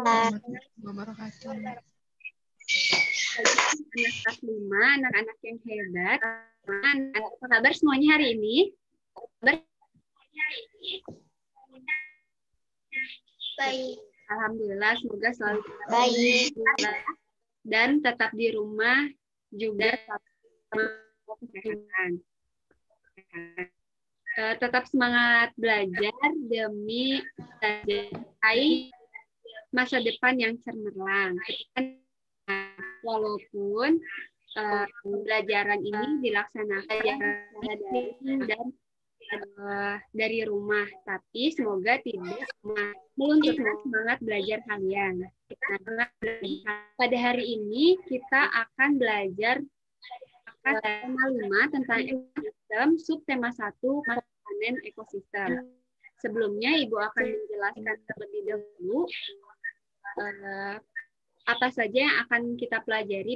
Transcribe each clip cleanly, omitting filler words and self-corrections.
warahmatullahi wabarakatuh. Anak kelas 5, anak-anak yang hebat. Apa kabar semuanya hari ini? Baik. Alhamdulillah, semoga selalu Baik. dan tetap di rumah juga kesehatan. Tetap semangat belajar demi mencapai masa depan yang cemerlang. Walaupun pembelajaran ini dilaksanakan dan dari rumah, tapi semoga tidak melunturkan semangat belajar kalian. Pada hari ini kita akan belajar tema 5 tentang ekosistem, subtema 1 komponen ekosistem. Sebelumnya Ibu akan menjelaskan terlebih dahulu apa saja yang akan kita pelajari.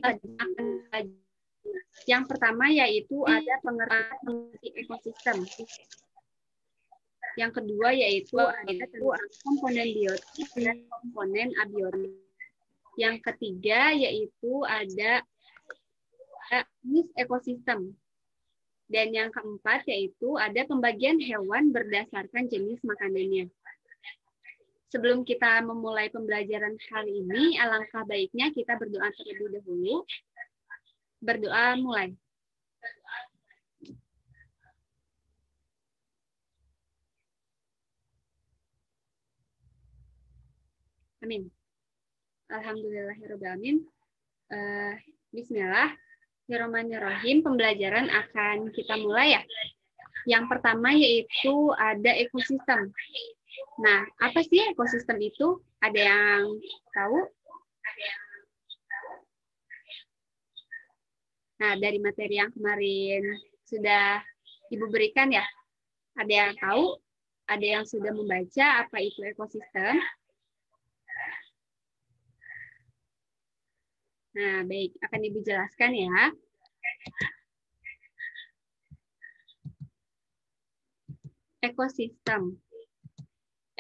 Yang pertama yaitu ada pengertian ekosistem. Yang kedua yaitu ada komponen biotik dan komponen abiotik. Yang ketiga yaitu ada jenis ekosistem. Dan yang keempat yaitu ada pembagian hewan berdasarkan jenis makanannya. Sebelum kita memulai pembelajaran hari ini, alangkah baiknya kita berdoa terlebih dahulu. Berdoa mulai. Amin. Alhamdulillahirrahmanirrahim. Bismillahirrahmanirrahim. Pembelajaran akan kita mulai ya. Yang pertama yaitu ada ekosistem. Nah, apa sih ekosistem itu? Ada yang tahu? Nah, dari materi yang kemarin sudah Ibu berikan ya. Ada yang tahu? Ada yang sudah membaca apa itu ekosistem? Nah, baik. Akan Ibu jelaskan ya. Ekosistem.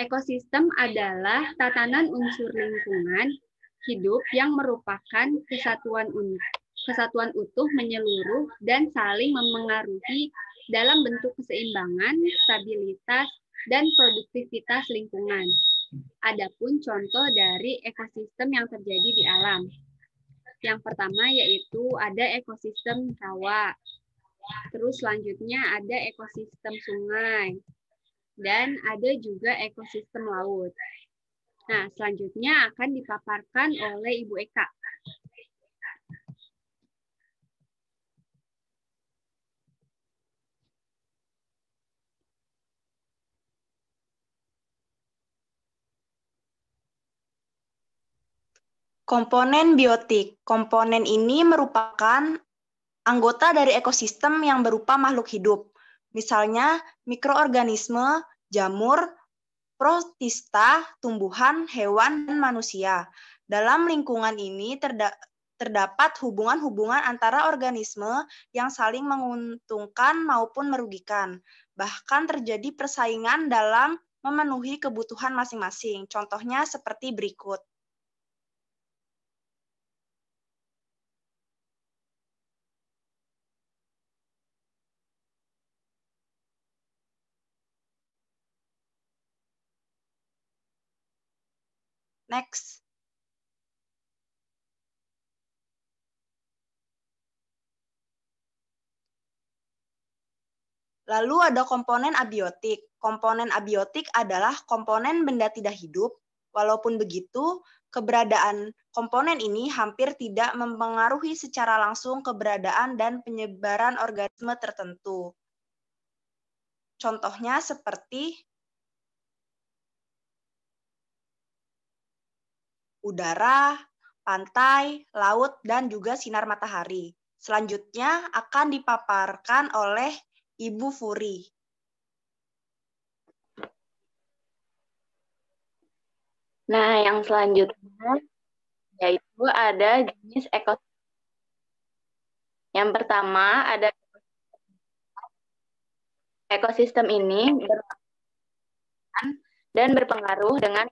Ekosistem adalah tatanan unsur lingkungan hidup yang merupakan kesatuan utuh menyeluruh dan saling memengaruhi dalam bentuk keseimbangan, stabilitas, dan produktivitas lingkungan. Adapun contoh dari ekosistem yang terjadi di alam. Yang pertama yaitu ada ekosistem rawa. Terus selanjutnya ada ekosistem sungai. Dan ada juga ekosistem laut. Nah, selanjutnya akan dipaparkan oleh Ibu Eka. Komponen biotik. Komponen ini merupakan anggota dari ekosistem yang berupa makhluk hidup. Misalnya mikroorganisme, jamur, protista, tumbuhan, hewan, dan manusia. Dalam lingkungan ini terdapat hubungan-hubungan antara organisme yang saling menguntungkan maupun merugikan. Bahkan terjadi persaingan dalam memenuhi kebutuhan masing-masing. Contohnya seperti berikut. Next. Lalu ada komponen abiotik. Komponen abiotik adalah komponen benda tidak hidup. Walaupun begitu, keberadaan komponen ini hampir tidak mempengaruhi secara langsung keberadaan dan penyebaran organisme tertentu. Contohnya seperti udara, pantai, laut, dan juga sinar matahari. Selanjutnya akan dipaparkan oleh Ibu Furi. Nah, yang selanjutnya yaitu ada jenis ekosistem. Yang pertama ada ekosistem ini dan berpengaruh dengan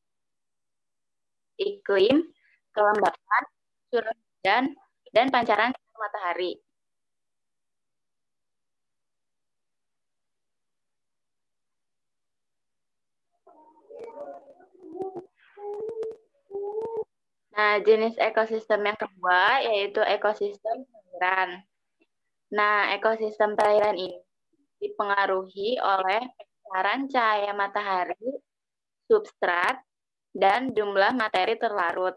iklim, kelembapan, curah hujan, dan pancaran matahari. Nah, jenis ekosistem yang kedua yaitu ekosistem perairan. Nah, ekosistem perairan ini dipengaruhi oleh pancaran cahaya matahari, substrat, dan jumlah materi terlarut.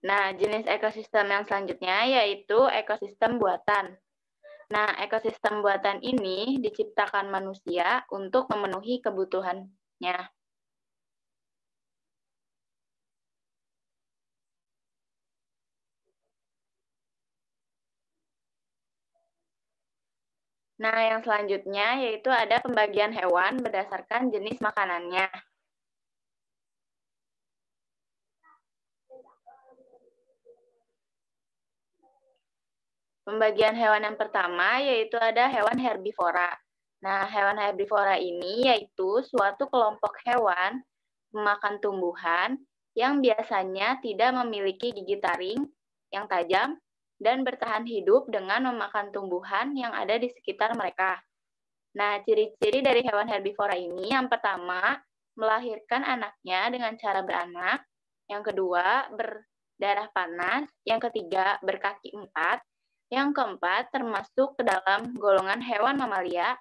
Nah, jenis ekosistem yang selanjutnya yaitu ekosistem buatan. Nah, ekosistem buatan ini diciptakan manusia untuk memenuhi kebutuhannya. Nah, yang selanjutnya yaitu ada pembagian hewan berdasarkan jenis makanannya. Pembagian hewan yang pertama yaitu ada hewan herbivora. Nah, hewan herbivora ini yaitu suatu kelompok hewan pemakan tumbuhan yang biasanya tidak memiliki gigi taring yang tajam dan bertahan hidup dengan memakan tumbuhan yang ada di sekitar mereka. Nah, ciri-ciri dari hewan herbivora ini yang pertama, melahirkan anaknya dengan cara beranak, yang kedua, berdarah panas, yang ketiga, berkaki 4, yang keempat, termasuk ke dalam golongan hewan mamalia,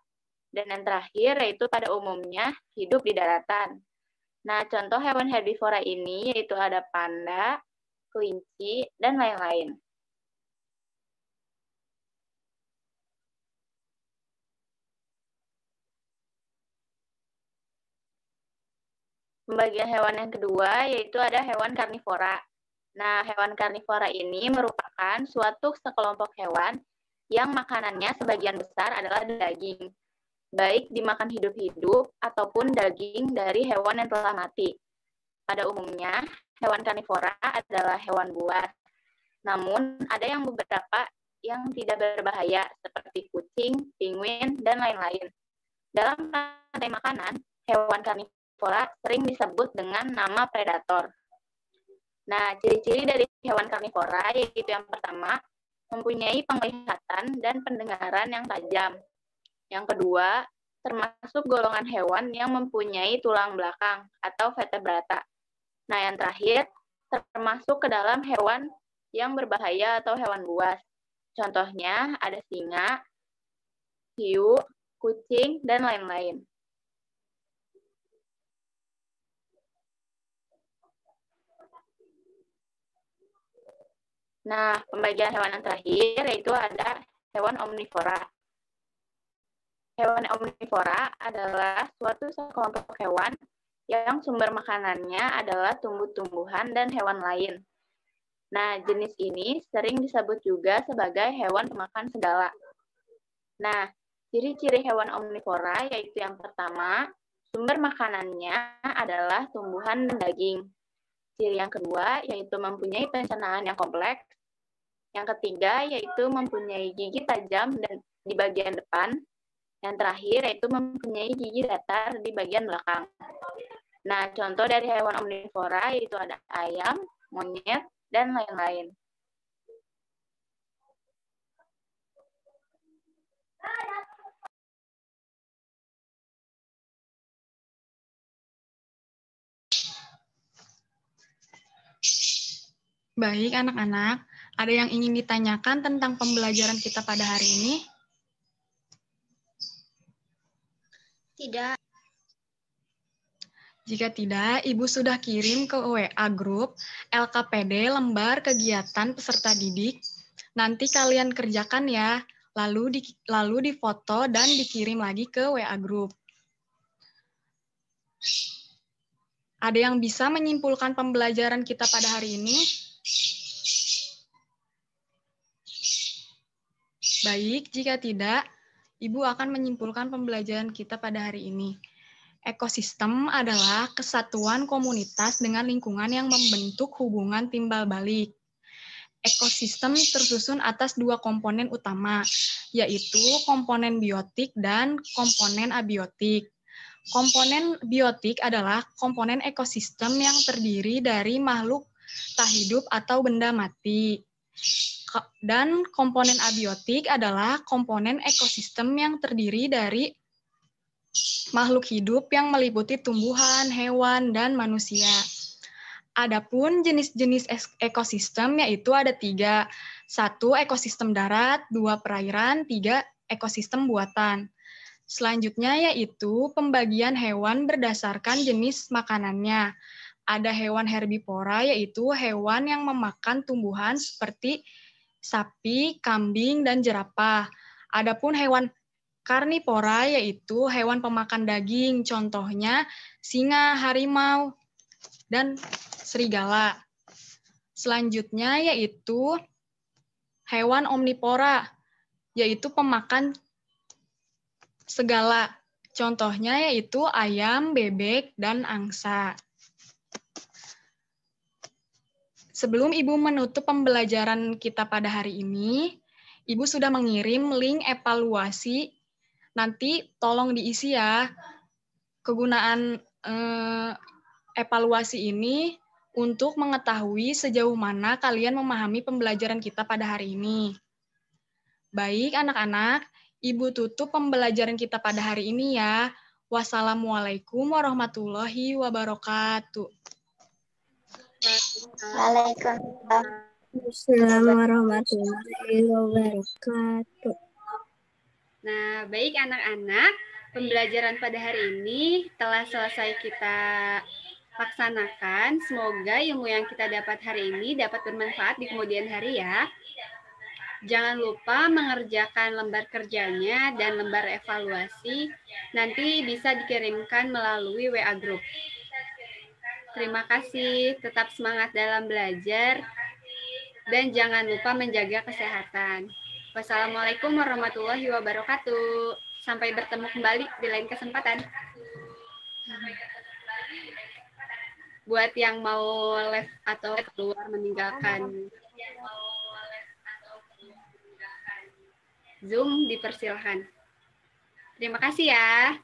dan yang terakhir yaitu pada umumnya hidup di daratan. Nah, contoh hewan herbivora ini yaitu ada panda, kelinci, dan lain-lain. Pembagian hewan yang kedua yaitu ada hewan karnivora. Nah, hewan karnivora ini merupakan suatu sekelompok hewan yang makanannya sebagian besar adalah daging, baik dimakan hidup-hidup ataupun daging dari hewan yang telah mati. Pada umumnya, hewan karnivora adalah hewan buas. Namun, ada yang beberapa yang tidak berbahaya, seperti kucing, penguin, dan lain-lain. Dalam rantai makanan, hewan karnivora sering disebut dengan nama predator. Nah, ciri-ciri dari hewan karnivora yaitu yang pertama, mempunyai penglihatan dan pendengaran yang tajam. Yang kedua, termasuk golongan hewan yang mempunyai tulang belakang atau vertebrata. Nah, yang terakhir, termasuk ke dalam hewan yang berbahaya atau hewan buas. Contohnya ada singa, hiu, kucing, dan lain-lain. Nah, pembagian hewan yang terakhir yaitu ada hewan omnivora. Hewan omnivora adalah suatu sekelompok hewan yang sumber makanannya adalah tumbuh-tumbuhan dan hewan lain. Nah, jenis ini sering disebut juga sebagai hewan pemakan segala. Nah, ciri-ciri hewan omnivora yaitu yang pertama, sumber makanannya adalah tumbuhan dan daging. Ciri yang kedua yaitu mempunyai pencernaan yang kompleks. Yang ketiga yaitu mempunyai gigi tajam dan di bagian depan. Yang terakhir yaitu mempunyai gigi datar di bagian belakang. Nah, contoh dari hewan omnivora yaitu ada ayam, monyet, dan lain-lain. Baik, anak-anak. Ada yang ingin ditanyakan tentang pembelajaran kita pada hari ini? Tidak. Jika tidak, Ibu sudah kirim ke WA grup LKPD lembar kegiatan peserta didik. Nanti kalian kerjakan ya, lalu difoto dan dikirim lagi ke WA grup. Ada yang bisa menyimpulkan pembelajaran kita pada hari ini? Baik, jika tidak, Ibu akan menyimpulkan pembelajaran kita pada hari ini. Ekosistem adalah kesatuan komunitas dengan lingkungan yang membentuk hubungan timbal balik. ekosistem tersusun atas dua komponen utama, yaitu komponen biotik dan komponen abiotik. Komponen biotik adalah komponen ekosistem yang terdiri dari makhluk tak hidup atau benda mati. Dan komponen abiotik adalah komponen ekosistem yang terdiri dari makhluk hidup yang meliputi tumbuhan, hewan, dan manusia. Adapun jenis-jenis ekosistem yaitu ada 3. 1. Ekosistem darat, 2. Perairan, 3. Ekosistem buatan. Selanjutnya yaitu pembagian hewan berdasarkan jenis makanannya. Ada hewan herbivora yaitu hewan yang memakan tumbuhan seperti sapi, kambing, dan jerapah. Adapun hewan karnivora yaitu hewan pemakan daging, contohnya singa, harimau, dan serigala. Selanjutnya yaitu hewan omnivora, yaitu pemakan segala. Contohnya yaitu ayam, bebek, dan angsa. Sebelum Ibu menutup pembelajaran kita pada hari ini, Ibu sudah mengirim link evaluasi. Nanti tolong diisi ya. Kegunaan evaluasi ini untuk mengetahui sejauh mana kalian memahami pembelajaran kita pada hari ini. Baik anak-anak, Ibu tutup pembelajaran kita pada hari ini ya. Wassalamualaikum warahmatullahi wabarakatuh. Waalaikumsalam warahmatullahi wabarakatuh. Nah, baik anak-anak, pembelajaran pada hari ini telah selesai kita laksanakan. Semoga ilmu yang kita dapat hari ini dapat bermanfaat di kemudian hari ya. Jangan lupa mengerjakan lembar kerjanya dan lembar evaluasi. Nanti bisa dikirimkan melalui WA Group. Terima kasih, tetap semangat dalam belajar, dan jangan lupa menjaga kesehatan. Wassalamualaikum warahmatullahi wabarakatuh. Sampai bertemu kembali di lain kesempatan. Buat yang mau live atau keluar meninggalkan Zoom, dipersilahkan. Terima kasih ya.